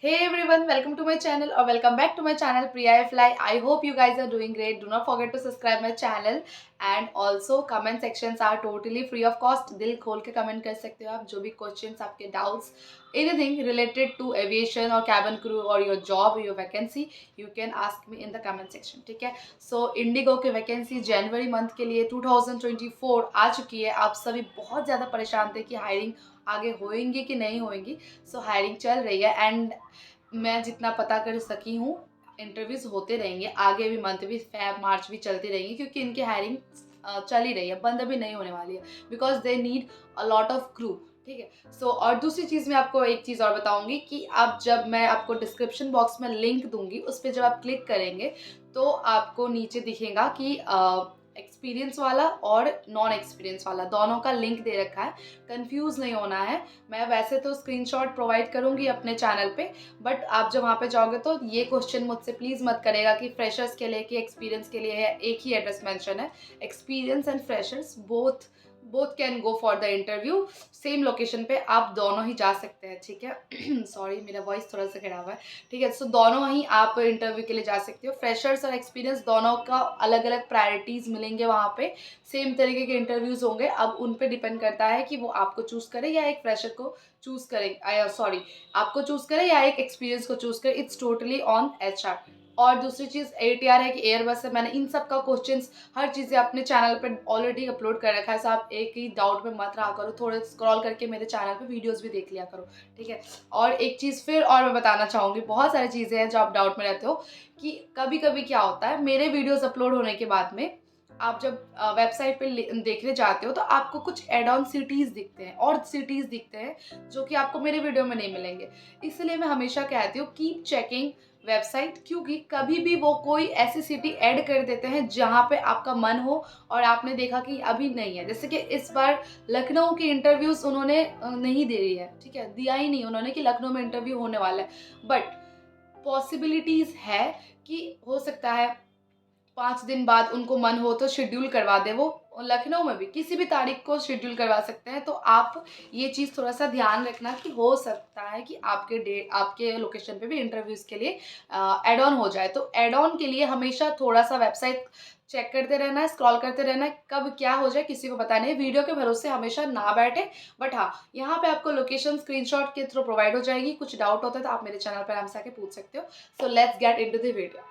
Hey everyone, welcome to my channel or welcome back to my channel Priya Fly. I hope you guys are doing great. Do not forget to subscribe my channel and also comment sections are totally free of cost. दिल खोल के comment कर सकते हो आप जो भी questions आपके doubts anything related to aviation or cabin crew or your job or your vacancy you can ask me in the comment section. ठीक है. So Indigo की vacancy जनवरी मंथ के लिए 2024 आ चुकी है. आप सभी बहुत ज़्यादा परेशान थे कि हायरिंग आगे होएंगी कि नहीं होएंगी. सो हायरिंग चल रही है एंड मैं जितना पता कर सकी हूँ इंटरव्यूज़ होते रहेंगे आगे भी. मंथ भी फैब मार्च भी चलती रहेंगी क्योंकि इनकी हायरिंग चल ही रही है, बंद अभी नहीं होने वाली है because they need a lot of crew. ठीक है. सो और दूसरी चीज़ मैं आपको एक चीज़ और बताऊंगी कि आप जब मैं आपको डिस्क्रिप्शन बॉक्स में लिंक दूंगी उस पर जब आप क्लिक करेंगे तो आपको नीचे दिखेगा कि एक्सपीरियंस वाला और नॉन एक्सपीरियंस वाला दोनों का लिंक दे रखा है. कंफ्यूज नहीं होना है. मैं वैसे तो स्क्रीनशॉट प्रोवाइड करूंगी अपने चैनल पे, बट आप जब वहाँ पे जाओगे तो ये क्वेश्चन मुझसे प्लीज़ मत करेगा कि फ्रेशर्स के लिए कि एक्सपीरियंस के लिए है. एक ही एड्रेस मेंशन है. Experience and freshers both both can go for the interview. Same location पे आप दोनों ही जा सकते हैं. ठीक है. सॉरी मेरा वॉइस थोड़ा सा खड़ा हुआ है. ठीक है. सो दोनों ही आप इंटरव्यू के लिए जा सकते हो. फ्रेशर्स और एक्सपीरियंस दोनों का अलग अलग प्रायोरिटीज़ मिलेंगे वहाँ पे. सेम तरीके के इंटरव्यूज़ होंगे. अब उन पे डिपेंड करता है कि वो आपको चूज़ करे या एक फ्रेशर को चूज़ करे. सॉरी, आपको चूज़ करे या एक एक्सपीरियंस को चूज़ करे. It's totally on HR. और दूसरी चीज़ ATR है कि एयरबस है. मैंने इन सब का क्वेश्चंस हर चीज़ें अपने चैनल पे ऑलरेडी अपलोड कर रखा है. सो आप एक ही डाउट में मत रहा करो, थोड़े स्क्रॉल करके मेरे चैनल पे वीडियोस भी देख लिया करो. ठीक है. और एक चीज़ फिर और मैं बताना चाहूँगी, बहुत सारी चीज़ें हैं जो आप डाउट में रहते हो कि कभी कभी क्या होता है मेरे वीडियोज़ अपलोड होने के बाद में आप जब वेबसाइट पे देखने जाते हो तो आपको कुछ एड ऑन सिटीज़ दिखते हैं और सिटीज़ दिखते हैं जो कि आपको मेरे वीडियो में नहीं मिलेंगे. इसलिए मैं हमेशा कहती हूँ कीप चेकिंग वेबसाइट, क्योंकि कभी भी वो कोई ऐसी सिटी ऐड कर देते हैं जहाँ पे आपका मन हो और आपने देखा कि अभी नहीं है. जैसे कि इस बार लखनऊ के इंटरव्यूज़ उन्होंने नहीं दे रही है. ठीक है. दिया ही नहीं उन्होंने कि लखनऊ में इंटरव्यू होने वाला है. बट पॉसिबिलिटीज़ है कि हो सकता है 5 दिन बाद उनको मन हो तो शेड्यूल करवा दे. वो लखनऊ में भी किसी भी तारीख को शेड्यूल करवा सकते हैं. तो आप ये चीज़ थोड़ा सा ध्यान रखना कि हो सकता है कि आपके लोकेशन पे भी इंटरव्यूज़ के लिए एड ऑन हो जाए. तो एड ऑन के लिए हमेशा थोड़ा सा वेबसाइट चेक करते रहना है, स्क्रॉल करते रहना है. कब क्या हो जाए किसी को पता नहीं. वीडियो के भरोसे हमेशा ना बैठे. बट हाँ, यहाँ पे आपको लोकेशन स्क्रीनशॉट के थ्रू प्रोवाइड हो जाएगी. कुछ डाउट होता है तो आप मेरे चैनल पर आराम से आके पूछ सकते हो. So let's get into the video.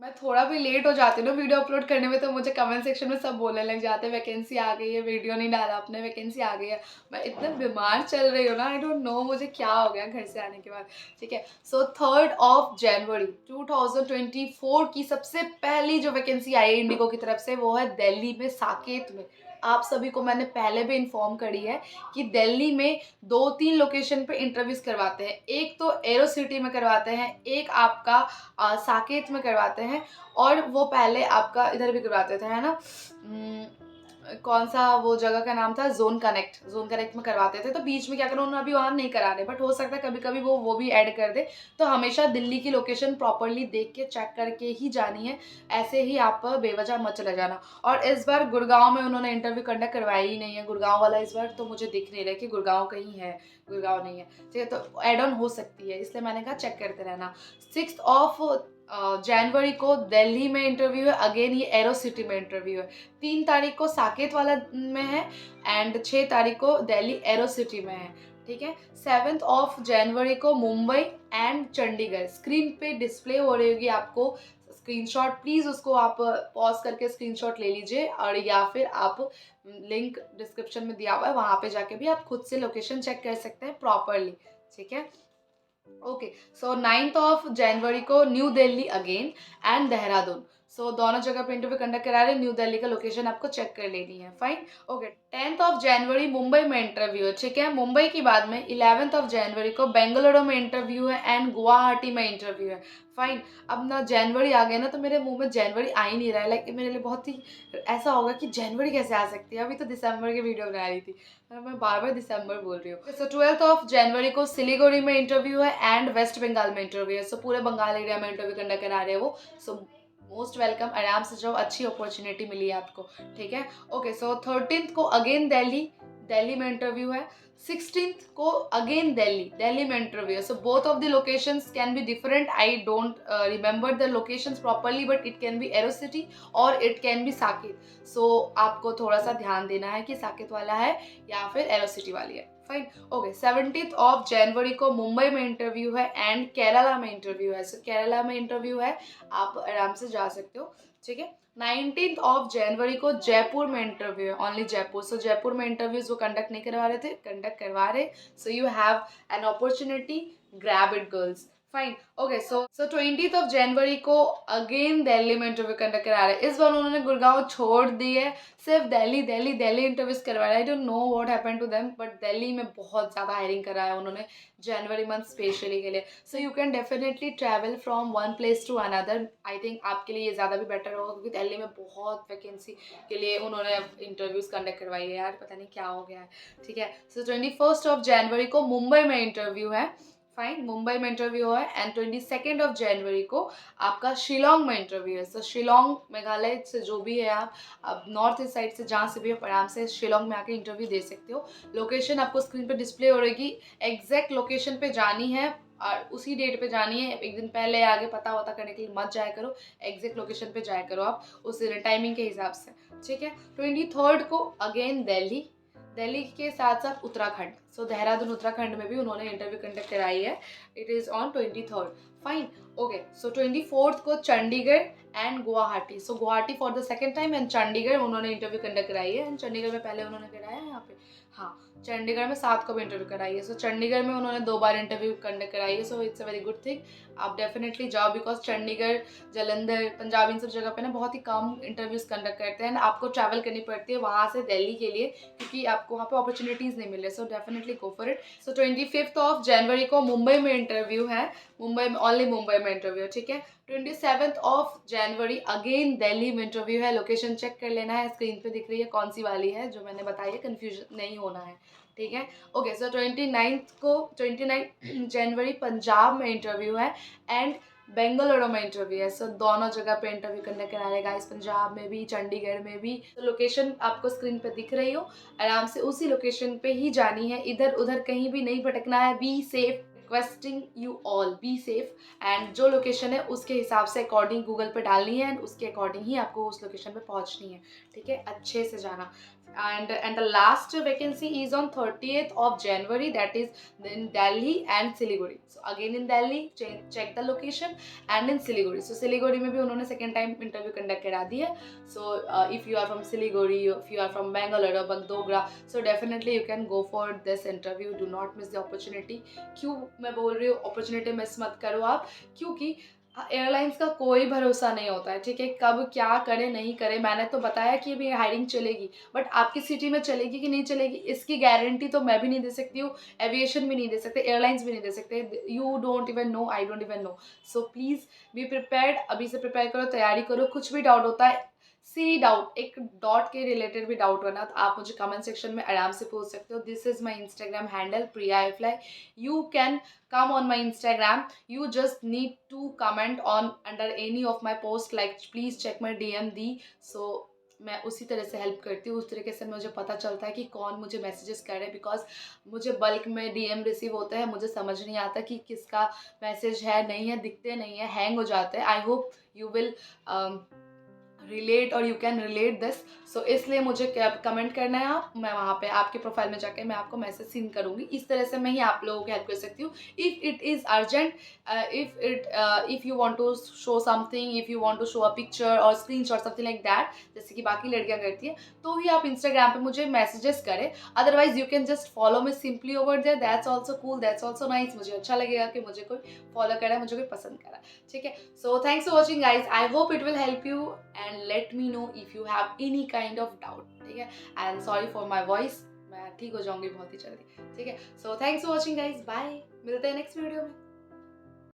मैं थोड़ा भी लेट हो जाती हूँ ना वीडियो अपलोड करने में तो मुझे कमेंट सेक्शन में सब बोलने लग जाते हैं वैकेंसी आ गई है, वीडियो नहीं डाला आपने, वैकेंसी आ गई है. मैं इतना बीमार चल रही हूँ ना, आई डोंट नो मुझे क्या हो गया घर से आने के बाद. ठीक है. सो 3 जनवरी 2024 की सबसे पहली जो वैकेंसी आई है इंडिगो की तरफ से वो है दिल्ली में साकेत में. आप सभी को मैंने पहले भी इन्फॉर्म करी है कि दिल्ली में 2-3 लोकेशन पे इंटरव्यूज़ करवाते हैं. एक तो एरो सिटी में करवाते हैं, एक आपका साकेत में करवाते हैं और वो पहले आपका इधर भी करवाते थे, है ना. कौन सा वो जगह का नाम था, जोन कनेक्ट में करवाते थे. तो बीच में क्या करो उन्होंने अभी वहाँ नहीं करा रहे, बट हो सकता है कभी कभी वो भी ऐड कर दे. तो हमेशा दिल्ली की लोकेशन प्रॉपरली देख के चेक करके ही जानी है. ऐसे ही आप बेवजह मत चले जाना. और इस बार गुड़गांव में उन्होंने इंटरव्यू कंडक्ट करवाया ही नहीं है. गुड़गांव वाला इस बार तो मुझे दिख नहीं रहा कि गुड़गांव कहीं है, गुड़गांव नहीं है. ठीक है. तो एड ऑन हो सकती है, इसलिए मैंने कहा चेक करते रहना. 6 जनवरी को दिल्ली में इंटरव्यू है. अगेन ये एरो सिटी में इंटरव्यू है. 3 तारीख को साकेत वाला में है एंड 6 तारीख को दिल्ली एरो सिटी में है. ठीक है. 7 जनवरी को मुंबई एंड चंडीगढ़. स्क्रीन पे डिस्प्ले हो रही होगी आपको स्क्रीनशॉट, प्लीज़ उसको आप पॉज करके स्क्रीनशॉट ले लीजिए और या फिर आप लिंक डिस्क्रिप्शन में दिया हुआ है वहाँ पे जाके भी आप खुद से लोकेशन चेक कर सकते हैं प्रॉपरली. ठीक है. ओके. सो 9 जनवरी को New Delhi again and Dehradun. So दोनों जगह पे इंटरव्यू कंडक्ट करा रहे हैं. न्यू दिल्ली का लोकेशन आपको चेक कर लेनी है. फाइन. ओके. 10 जनवरी मुंबई में इंटरव्यू है. ठीक है. मुंबई के बाद में 11 जनवरी को बेंगलुरु में इंटरव्यू है एंड गुवाहाटी में इंटरव्यू है. फाइन. अब ना जनवरी आ गया ना तो मेरे मुंह में जनवरी आ ही नहीं रहा है. लाइक मेरे लिए बहुत ही ऐसा होगा कि जनवरी कैसे आ सकती है, अभी तो दिसंबर की वीडियो बना रही थी. मैं बार बार दिसंबर बोल रही हूँ. सो 12 जनवरी को सिलीगुड़ी में इंटरव्यू है एंड वेस्ट बंगाल में इंटरव्यू है. सो पूरे बंगाल एरिया में इंटरव्यू कंडक्ट करा रहे हैं वो. सो मोस्ट वेलकम, आराम से जाओ, अच्छी अपॉर्चुनिटी मिली है आपको, ठीक है। ओके, सो 13th को अगेन दिल्ली, दिल्ली में इंटरव्यू है। 16th को अगेन दिल्ली, दिल्ली में इंटरव्यू है। So both of the locations can be different, I don't remember the locations properly, but it can be Aerocity और इट कैन बी साकेत। सो आपको थोड़ा सा ध्यान देना है कि साकेत वाला है या फिर एरोसिटी वाली है। Fine, okay. 17th of January को मुंबई में इंटरव्यू है एंड केरला में इंटरव्यू है। सो केरला में इंटरव्यू है, आप आराम से जा सकते हो, ठीक है। 19th ऑफ जनवरी को जयपुर में इंटरव्यू है, ओनली जयपुर। सो जयपुर में इंटरव्यूज वो कंडक्ट नहीं करवा रहे थे, कंडक्ट करवा रहे। So you have an opportunity, grab it girls. Fine, okay. So 20th of January को अगेन दिल्ली में इंटरव्यू कंडक्ट करा रहे हैं। इस बार उन्होंने गुड़गांव छोड़ दी है, सिर्फ दिल्ली दिल्ली दिल्ली इंटरव्यूज करवा रहे हैं। I don't know what happened to them, but Delhi में बहुत ज़्यादा हायरिंग करा है उन्होंने जनवरी मंथ स्पेशली के लिए। So you can definitely travel from one place to another. I think आपके लिए ये ज़्यादा भी बेटर होगा, क्योंकि दिल्ली में बहुत वैकेंसी के लिए उन्होंने इंटरव्यूज़ कंडक्ट करवाई है यार, पता नहीं क्या हो गया है, ठीक है। सो 21st ऑफ जनवरी को मुंबई में इंटरव्यू है। फाइन, मुंबई में इंटरव्यू है एंड 22nd ऑफ जनवरी को आपका शिलोंग में इंटरव्यू है। सो शिलोंग, मेघालय से जो भी है आप नॉर्थ ईस्ट साइड से जहाँ से भी आप आराम से शिलोंग में आके इंटरव्यू दे सकते हो। लोकेशन आपको स्क्रीन पे डिस्प्ले हो रहेगी, एग्जैक्ट लोकेशन पे जानी है और उसी डेट पे जानी है। एक दिन पहले आगे पता वता करने के लिए मत जाया करो, एग्जैक्ट लोकेशन पे जाया करो आप उस टाइमिंग के हिसाब से, ठीक है। 23rd को अगेन दिल्ली, दिल्ली के साथ साथ उत्तराखंड। सो देहरादून उत्तराखंड में भी उन्होंने इंटरव्यू कंडक्ट कराई है। It is on 23rd। Fine, okay. So 24th को Chandigarh and Guwahati. So Guwahati for the second time and Chandigarh उन्होंने इंटरव्यू कंडक्ट कराई है। एंड चंडीगढ़ में पहले उन्होंने कराया है यहाँ पे, हाँ, चंडीगढ़ में 7 को भी इंटरव्यू कराई है। सो चंडीगढ़ में उन्होंने 2 बार इंटरव्यू कंडक्ट कराई है। So it's a very good thing, आप डेफिनेटली जाओ, बिकॉज चंडीगढ़, जलंधर, पंजाब, इन सब जगह पे ना बहुत ही कम इंटरव्यूज कंडक्ट करते हैं। आपको ट्रैवल करनी पड़ती है वहाँ से दिल्ली के लिए, क्योंकि आपको वहाँ पे अपॉर्चुनिटीज़ नहीं मिल रही। So definitely go for it. So 25th of January को मुंबई में इंटरव्यू है, मुंबई में, ओनली मुंबई में इंटरव्यू है, ठीक है। 27th of January again Delhi में इंटरव्यू है। लोकेशन चेक कर लेना है, स्क्रीन पे दिख रही है कौन सी वाली है जो मैंने बताई है, कन्फ्यूजन नहीं होना है, ठीक है। ओके, सो 29 जनवरी पंजाब में इंटरव्यू है एंड बेंगलुरु में इंटरव्यू है। सो दोनों जगह पे इंटरव्यू करने करा रहे गाइस, पंजाब में भी, चंडीगढ़ में भी। तो लोकेशन आपको स्क्रीन पे दिख रही हो, आराम से उसी लोकेशन पे ही जानी है, इधर उधर कहीं भी नहीं भटकना है। Be safe, requesting you all, be safe. And जो लोकेशन है उसके हिसाब से अकॉर्डिंग गूगल पे डालनी है एंड उसके अकॉर्डिंग ही आपको उस लोकेशन पे पहुंचनी है, ठीक है। अच्छे से जाना। And the last vacancy is on 30th of January, that is in Delhi and Siliguri. So again in Delhi, check the location, and in Siliguri. So Siliguri में भी उन्होंने second time interview conduct करा दी है। So if you are from Siliguri, if you are from Bangalore, Bagdogra, so definitely you can go for this interview. Do not miss the opportunity. क्यों मैं बोल रही हूँ opportunity miss मत करो आप, क्योंकि एयरलाइंस का कोई भरोसा नहीं होता है, ठीक है। कब क्या करे नहीं करे, मैंने तो बताया कि अभी हायरिंग चलेगी, बट आपकी सिटी में चलेगी कि नहीं चलेगी इसकी गारंटी तो मैं भी नहीं दे सकती हूँ, एविएशन भी नहीं दे सकते, एयरलाइंस भी नहीं दे सकते। You don't even know, I don't even know. So please be prepared, अभी से प्रिपेयर करो, तैयारी करो। कुछ भी डाउट होता है, सी डाउट, एक डॉट के रिलेटेड भी डाउट होना तो आप मुझे कमेंट सेक्शन में आराम से पूछ सकते हो। This is my Instagram handle priyaifly. You can come on my Instagram. You just need to comment on under any of my post, like please check my DM the. So मैं उसी तरह से हेल्प करती हूँ, उस तरीके से मुझे पता चलता है कि कौन मुझे मैसेजेस कर रहे हैं, बिकॉज मुझे बल्क में DM रिसीव होता है, मुझे समझ नहीं आता कि किसका मैसेज है नहीं है, दिखते नहीं है, हैंग हो जाते हैं। I hope you will relate और यू कैन रिलेट दिस। सो इसलिए मुझे कमेंट करना है आप, मैं वहाँ पे आपके प्रोफाइल में जाके मैं आपको मैसेज सीन करूँगी। इस तरह से मैं ही आप लोगों की हेल्प कर सकती हूँ। If it is urgent, if you want to show something, if you want to show a picture or screenshot something like that, जैसे कि बाकी लड़कियाँ करती हैं, तो ही आप इंस्टाग्राम पे मुझे मैसेजेस करें। Otherwise you can just follow me simply over there, that's also cool, that's also nice. मुझे अच्छा लगेगा कि मुझे कोई फॉलो करा, मुझे कोई पसंद करा, ठीक है। So thanks for watching guys, I hope it will help you and let me know if you have any kind of doubt, ठीक है। And sorry for my voice, मैं ठीक हो जाऊंगी बहुत ही जल्दी, ठीक है। So thanks for watching guys, bye, मिलते हैं नेक्स्ट वीडियो में।